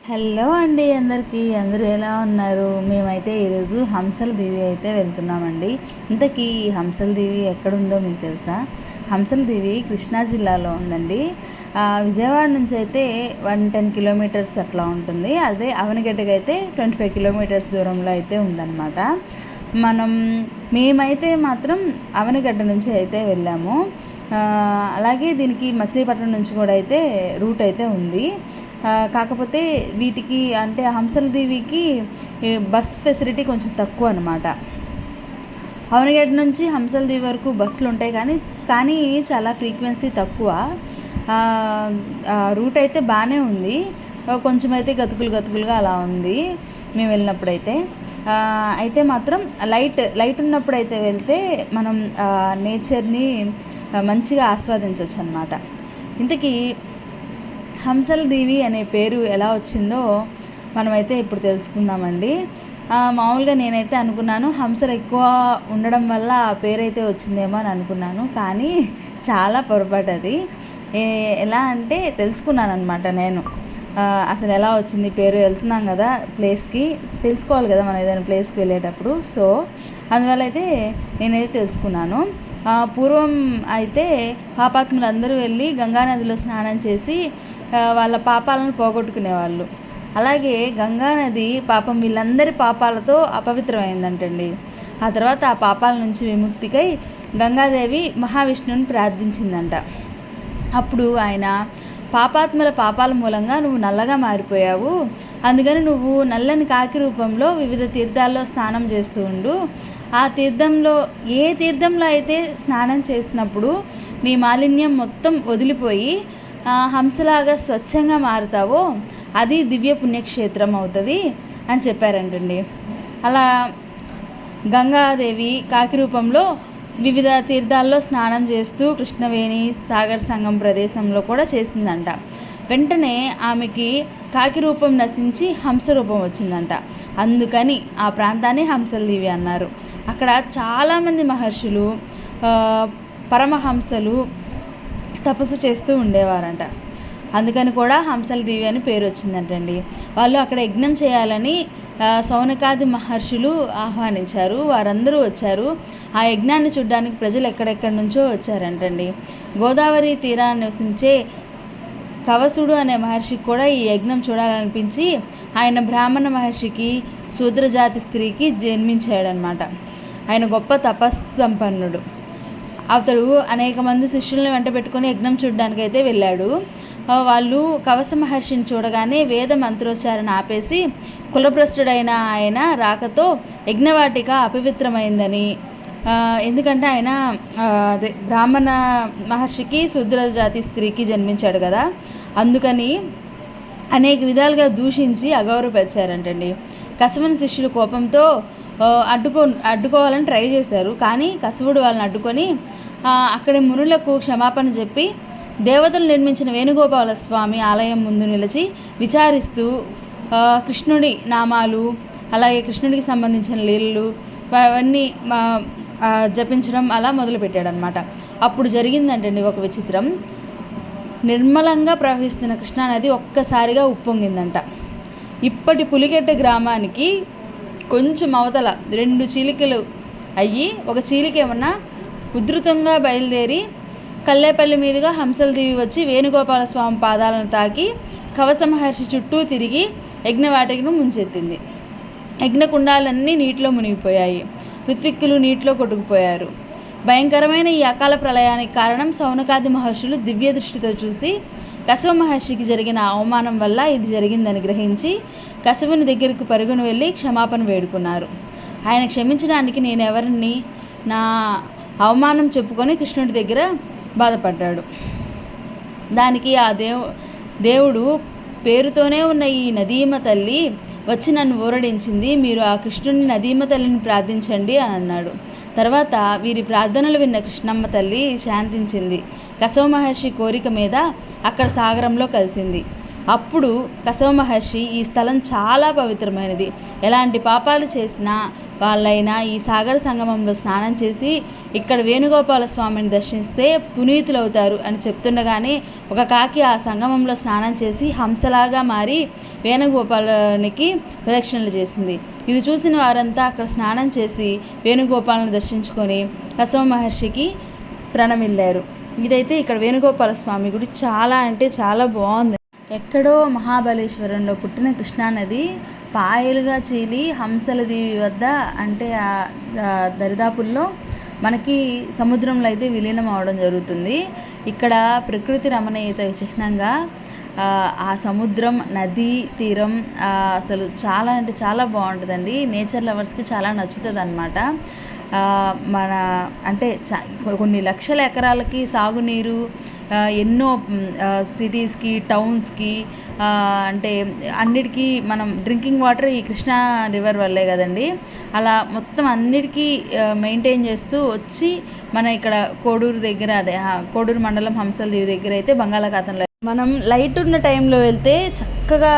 Hello అండి అందరికీ. అందరూ ఎలా ఉన్నారు? మేమైతే ఈరోజు హంసల దీవి అయితే వెళ్తున్నామండి. ఇంతకీ హంసల దీవి ఎక్కడుందో మీకు తెలుసా? హంసల దీవి కృష్ణా జిల్లాలో ఉందండి. విజయవాడ నుంచి అయితే 110 కిలోమీటర్స్ అట్లా ఉంటుంది. అదే అవనిగడ్డకి అయితే 25 కిలోమీటర్స్ దూరంలో అయితే ఉందన్నమాట. మేమైతే మాత్రం అవనిగడ్డ నుంచి అయితే వెళ్ళాము. అలాగే దీనికి మచిలీపట్నం నుంచి కూడా అయితే రూట్ అయితే ఉంది. కాకపోతే వీటికి అంటే హంసల దీవికి బస్ ఫెసిలిటీ కొంచెం తక్కువ అనమాట. అవనిగడ్డ నుంచి హంసల దీవి వరకు బస్సులు ఉంటాయి, కానీ చాలా ఫ్రీక్వెన్సీ తక్కువ. రూట్ అయితే బాగానే ఉంది, కొంచెం అయితే గతుకులుగా అలా ఉంది మేము వెళ్ళినప్పుడైతే. అయితే మాత్రం లైట్ ఉన్నప్పుడు అయితే వెళ్తే మనం నేచర్ని మంచిగా ఆస్వాదించవచ్చు అన్నమాట. ఇంతకీ హంసల దీవి అనే పేరు ఎలా వచ్చిందో మనమైతే ఇప్పుడు తెలుసుకుందామండి. మామూలుగా నేనైతే అనుకున్నాను హంసలు ఎక్కువ ఉండడం వల్ల ఆ పేరు అయితే వచ్చిందేమో అని అనుకున్నాను, కానీ చాలా పొరపాటు అది. ఎలా అంటే తెలుసుకున్నాను అనమాట నేను. అసలు ఎలా వచ్చింది పేరు, వెళ్తున్నాం కదా ప్లేస్కి, తెలుసుకోవాలి కదా మనం ఏదైనా ప్లేస్కి వెళ్ళేటప్పుడు. సో అందువల్ల అయితే నేనైతే తెలుసుకున్నాను. పూర్వం అయితే పాపాత్ములు అందరూ వెళ్ళి గంగానదిలో స్నానం చేసి వాళ్ళ పాపాలను పోగొట్టుకునేవాళ్ళు. అలాగే గంగానది పాపం వీళ్ళందరి పాపాలతో అపవిత్రమైందంటండి. ఆ తర్వాత ఆ పాపాల నుంచి విముక్తికై గంగాదేవి మహావిష్ణువుని ప్రార్థించిందంట. అప్పుడు ఆయన, పాపాత్ముల పాపాల మూలంగా నువ్వు నల్లగా మారిపోయావు, అందుకని నువ్వు నల్లని కాకి రూపంలో వివిధ తీర్థాల్లో స్నానం చేస్తూ ఉండు. ఆ తీర్థంలో ఏ తీర్థంలో అయితే స్నానం చేసినప్పుడు నీ మాలిన్యం మొత్తం వదిలిపోయి హంసలాగా స్వచ్ఛంగా మారుతావో అది దివ్య పుణ్యక్షేత్రం అవుతుంది అని చెప్పారంటండి. అలా గంగాదేవి కాకి రూపంలో వివిధ తీర్థాల్లో స్నానం చేస్తూ కృష్ణవేణి సాగర్ సంగం ప్రదేశంలో కూడా చేసిందంట. వెంటనే ఆమెకి కాకి రూపం నశించి హంస రూపం వచ్చిందంట. అందుకని ఆ ప్రాంతాన్ని హంసల దీవి అన్నారు. అక్కడ చాలామంది మహర్షులు, పరమహంసలు తపస్సు చేస్తూ ఉండేవారంట. అందుకని కూడా హంసల దీవి అని పేరు వచ్చిందంటండి. వాళ్ళు అక్కడ యజ్ఞం చేయాలని సౌనకాది మహర్షులు ఆహ్వానించారు. వారందరూ వచ్చారు. ఆ యజ్ఞాన్ని చూడడానికి ప్రజలు ఎక్కడెక్కడి నుంచో వచ్చారంటండి. గోదావరి తీరాన్ని నివసించే కవసుడు అనే మహర్షికి కూడా ఈ యజ్ఞం చూడాలనిపించి ఆయన బ్రాహ్మణ మహర్షికి శూద్రజాతి స్త్రీకి జన్మించాడనమాట. ఆయన గొప్ప తపస్సంపన్నుడు. అతడు అనేక మంది శిష్యులను వెంట పెట్టుకుని యజ్ఞం చూడడానికి అయితే వెళ్ళాడు. వాళ్ళు కవస మహర్షిని చూడగానే వేద మంత్రోచ్చారణ ఆపేసి కులభ్రష్టుడైన ఆయన రాకతో యజ్ఞవాటిక అపవిత్రమైందని, ఎందుకంటే ఆయన బ్రాహ్మణ మహర్షికి శూద్రజాతి స్త్రీకి జన్మించాడు కదా, అందుకని అనేక విధాలుగా దూషించి అగౌరవపరిచారంటండి. కసవుని శిష్యులు కోపంతో అడ్డుకోవాలని ట్రై చేశారు, కానీ కసవుడు వాళ్ళని అడ్డుకొని అక్కడి మునులకు క్షమాపణ చెప్పి దేవతలు నిర్మించిన వేణుగోపాల స్వామి ఆలయం ముందు నిలిచి విచారిస్తూ కృష్ణుడి నామాలు, అలాగే కృష్ణుడికి సంబంధించిన లీలలు అవన్నీ జపించడం అలా మొదలుపెట్టాడనమాట. అప్పుడు జరిగిందంటండి ఒక విచిత్రం. నిర్మలంగా ప్రవహిస్తున్న కృష్ణానది ఒక్కసారిగా ఉప్పొంగిందంట. ఇప్పటి పులిగెట్ట గ్రామానికి కొంచెం అవతల 2 చీలికలు అయ్యి ఒక చీలిక ఏమన్నా ఉధృతంగా బయలుదేరి కల్లేపల్లి మీదుగా హంసల దీవి వచ్చి వేణుగోపాల స్వామి పాదాలను తాకి కవస మహర్షి చుట్టూ తిరిగి యజ్ఞవాటికను ముంచెత్తింది. యజ్ఞకుండాలన్నీ నీటిలో మునిగిపోయాయి. ఋత్విక్కులు నీటిలో కొట్టుకుపోయారు. భయంకరమైన ఈ అకాల ప్రళయానికి కారణం సౌనకాది మహర్షులు దివ్య దృష్టితో చూసి కసవ మహర్షికి జరిగిన అవమానం వల్ల ఇది జరిగిందని గ్రహించి కసవుని దగ్గరకు పరుగును వెళ్ళి క్షమాపణ వేడుకున్నారు. ఆయన క్షమించడానికి నేనెవరిని, నా అవమానం చెప్పుకొని కృష్ణుడి దగ్గర బాధపడ్డాడు. దానికి ఆ దేవుడు పేరుతోనే ఉన్న ఈ నదీమ తల్లి వచ్చి నన్ను ఊరడించింది, మీరు ఆ కృష్ణుని నదీమ తల్లిని ప్రార్థించండి అని అన్నాడు. తర్వాత వీరి ప్రార్థనలు విన్న కృష్ణమ్మ తల్లి శాంతించింది. కసవ మహర్షి కోరిక మీద అక్కడ సాగరంలో కలిసింది. అప్పుడు కసవ మహర్షి, ఈ స్థలం చాలా పవిత్రమైనది, ఎలాంటి పాపాలు చేసినా వాళ్ళైనా ఈ సాగర సంగమంలో స్నానం చేసి ఇక్కడ వేణుగోపాల స్వామిని దర్శిస్తే పునీతులవుతారు అని చెప్తుండగానే ఒక కాకి ఆ సంగమంలో స్నానం చేసి హంసలాగా మారి వేణుగోపాలునికి ప్రదక్షిణలు చేసింది. ఇది చూసిన వారంతా అక్కడ స్నానం చేసి వేణుగోపాలను దర్శించుకొని కశ్యప మహర్షికి ప్రణమిల్లారు. ఇదైతే ఇక్కడ వేణుగోపాల స్వామి గుడి చాలా అంటే చాలా బాగుంది. ఎక్కడో మహాబలేశ్వరంలో పుట్టిన కృష్ణానది పాయలుగా చీలి హంసల దీవి వద్ద అంటే దరిదాపుల్లో మనకి సముద్రంలో అయితే విలీనం అవడం జరుగుతుంది. ఇక్కడ ప్రకృతి రమణీయత చిహ్నంగా ఆ సముద్రం, నదీ తీరం అసలు చాలా అంటే చాలా బాగుంటుందండి. నేచర్ లవర్స్కి చాలా నచ్చుతుంది అన్నమాట. మన అంటే కొన్ని లక్షల ఎకరాలకి సాగునీరు, ఎన్నో సిటీస్కి, టౌన్స్కి, అంటే అన్నిటికీ మనం డ్రింకింగ్ వాటర్ ఈ కృష్ణా రివర్ వల్లే కదండి. అలా మొత్తం అన్నిటికీ మెయింటైన్ చేస్తూ వచ్చి మన ఇక్కడ కోడూరు దగ్గర, అదే కోడూరు మండలం హంసల దీవి దగ్గర అయితే బంగాళాఖాతంలో మనం లైట్ ఉన్న టైంలో వెళ్తే చక్కగా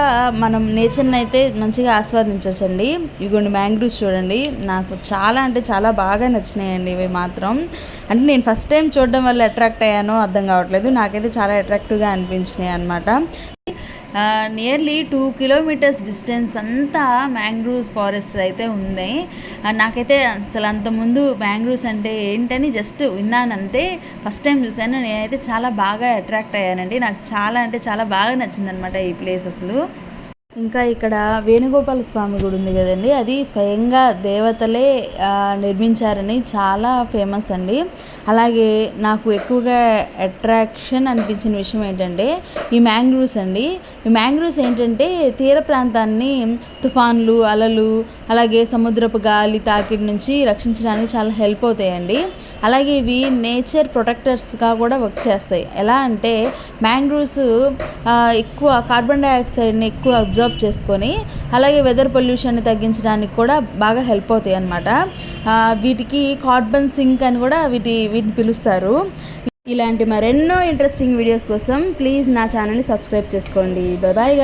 మనం నేచర్ని అయితే మంచిగా ఆస్వాదించవచ్చండి. ఇదిగోండి మ్యాంగ్రూవ్స్ చూడండి, నాకు చాలా అంటే చాలా బాగా నచ్చినాయండి ఇవి మాత్రం. అంటే నేను ఫస్ట్ టైం చూడడం వల్ల అట్రాక్ట్ అయ్యానో అర్థం కావట్లేదు, నాకైతే చాలా అట్రాక్టివ్గా అనిపించినాయి అనమాట. నియర్లీ 2 కిలోమీటర్స్ డిస్టెన్స్ అంతా మ్యాంగ్రూవ్స్ ఫారెస్ట్ అయితే ఉన్నాయి. నాకైతే అసలు అంతకుముందు మ్యాంగ్రూవ్స్ అంటే ఏంటని జస్ట్ విన్నానంతే, ఫస్ట్ టైం చూశాను. నేనైతే చాలా బాగా అట్రాక్ట్ అయ్యానండి. నాకు చాలా అంటే చాలా బాగా నచ్చిందనమాట ఈ ప్లేస్ అసలు. ఇంకా ఇక్కడ వేణుగోపాల స్వామి గుడి ఉంది కదండి, అది స్వయంగా దేవతలే నిర్మించారని చాలా ఫేమస్ అండి. అలాగే నాకు ఎక్కువగా అట్రాక్షన్ అనిపించిన విషయం ఏంటంటే ఈ మ్యాంగ్రూవ్స్ అండి. ఈ మ్యాంగ్రూవ్స్ ఏంటంటే తీర ప్రాంతాన్ని తుఫాన్లు, అలలు, అలాగే సముద్రపు గాలి తాకిడి నుంచి రక్షించడానికి చాలా హెల్ప్ అవుతాయండి. అలాగే ఇవి నేచర్ ప్రొటెక్టర్స్గా కూడా వర్క్ చేస్తాయి. ఎలా అంటే మ్యాంగ్రూవ్స్ ఎక్కువ కార్బన్ డైఆక్సైడ్ని ఎక్కువ అబ్జర్వ్ చేసుకొని, అలాగే వెదర్ పొల్యూషన్ని తగ్గించడానికి కూడా బాగా హెల్ప్ అవుతాయి అన్నమాట. వీటికి కార్బన్ సింక్ అని కూడా వీటిని పిలుస్తారు. ఇలాంటి మరెన్నో ఇంట్రెస్టింగ్ వీడియోస్ కోసం ప్లీజ్ నా ఛానల్ని సబ్స్క్రైబ్ చేసుకోండి. Bye bye.